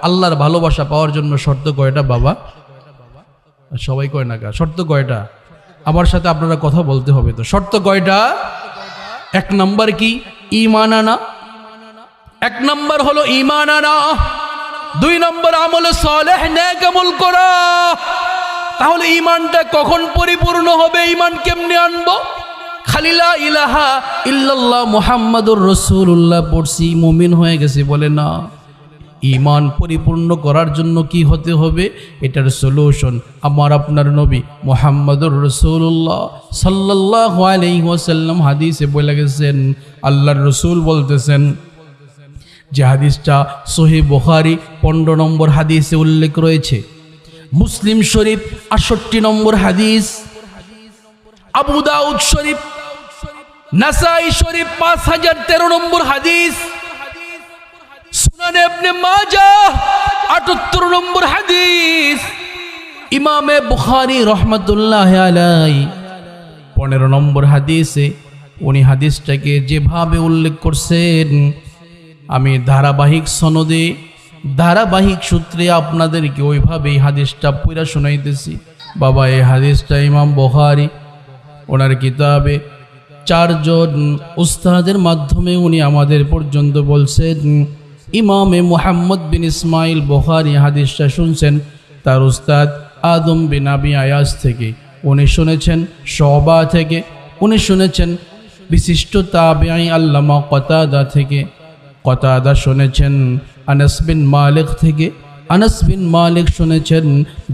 আল্লাহর ভালোবাসা পাওয়ার জন্য শর্ত কয়টা বাবা? সবাই কয় না, শর্ত কয়টা? আমার সাথে আপনারা কথা বলতে হবে। তো শর্ত কয়টা? এক নম্বর কি? ঈমান আনা। এক নম্বর হলো ঈমান আনা। দুই নম্বর আমল সালেহ, নেক আমল করা। তাহলে ঈমানটা কখন পরিপূর্ণ হবে? ঈমান কেমনে আনবো? খালি লা ইলাহা ইল্লাল্লাহ মুহাম্মাদুর রাসূলুল্লাহ পড়ছি মুমিন হয়ে গেছে বলে না। ঈমান পরিপূর্ণ করার জন্য কি হতে হবে? এটার সলিউশন আমার আপনার নবী মুহাম্মাদুর রাসূলুল্লাহ সাল্লাল্লাহু আলাইহি ওয়াসাল্লাম হাদিসে বলে গেছেন। আল্লাহর রাসূল বলতেছেন, যে হাদিসটা সহিহ বুখারী 15 নম্বর হাদিসে উল্লেখ রয়েছে, মুসলিম শরীফ 68 নম্বর হাদিস, আবু দাউদ শরীফ, নাসাই শরীফ 5013 নম্বর হাদিস, সুনানে ইবনে মাজাহ 78 নম্বর হাদিস, ইমামে বুখারী রাহমাতুল্লাহি আলাইহি 15 নম্বর হাদিসে উনি হাদিসটাকে যেভাবে উল্লেখ করছেন, আমি ধারাবাহিক সনদে ধারাবাহিক সূত্রে আপনাদেরকে ওইভাবেই হাদিসটা পড়া শোনাইতেছি। বাবা, এই হাদিসটা ইমাম বুখারী ওনার কিতাবে 4 জন উস্তাদের মাধ্যমে উনি আমাদের পর্যন্ত বলছেন। ইমামে মুহাম্মদ বিন ইসমাইল বুখারী হাদিসটা শুনছেন তার উস্তাদ আদম বিন আবি আয়াস থেকে, উনি শুনেছেন শুবা থেকে, উনি শুনেছেন বিশিষ্ট তাবিঈ আল্লামা কতাদা থেকে, কতাদা শুনেছেন আনাস বিন মালিক থেকে, আনাস বিন মালিক শুনেছেন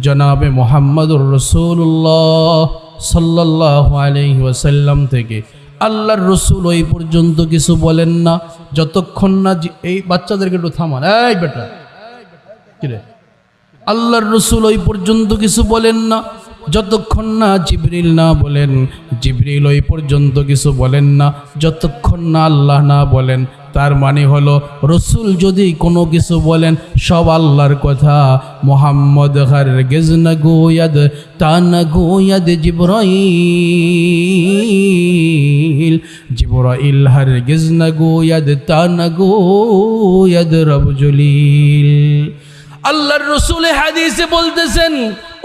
জনাবে মুহাম্মদুর রাসূলুল্লাহ সাল্লাল্লাহু আলাইহি ওয়াসাল্লাম থেকে। আল্লাহর রসুল ওই পর্যন্ত কিছু বলেন না যতক্ষণ না, এই বাচ্চাদেরকে একটু থামান, এই বেটা কিরে, আল্লাহর রসুল ওই পর্যন্ত কিছু বলেন না যতক্ষণ না জিবরিল না বলেন, জিবরিল ওই পর্যন্ত কিছু বলেন না যতক্ষণ না আল্লাহ না বলেন। তার মানে হলো রসুল যদি কোনো কিছু বলেন সব আল্লাহর কথা। মুহাম্মদ হারগিজ না গোয়াদ তা না গোয়াদ জিবরাইল, জিবরাইল হারগিজ না গোয়াদ তা না গোয়াদ রবজুলিল। আল্লাহর রাসূল হাদিসে বলতেছেন,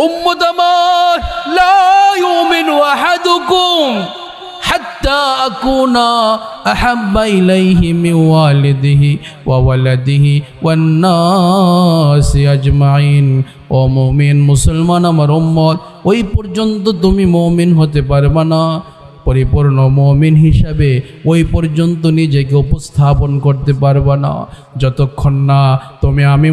উম্মত আমার, লা ইউমিনু আহাদুকুম হাত্তা আকুনা আহাব্বা ইলাইহি মিন ওয়ালিদিহি ওয়া ওয়ালাদিহি ওয়ান নাসি আজমাইন। ও মুমিন, মুসলমান আমার উম্মত, ওই পর্যন্ত তুমি মুমিন হতে পারবে না, পরিপূর্ণ মুমিন হিসাবে ওই পর্যন্ত নিজেকে উপস্থাপন করতে পারবে না যতক্ষণ না তুমি আমি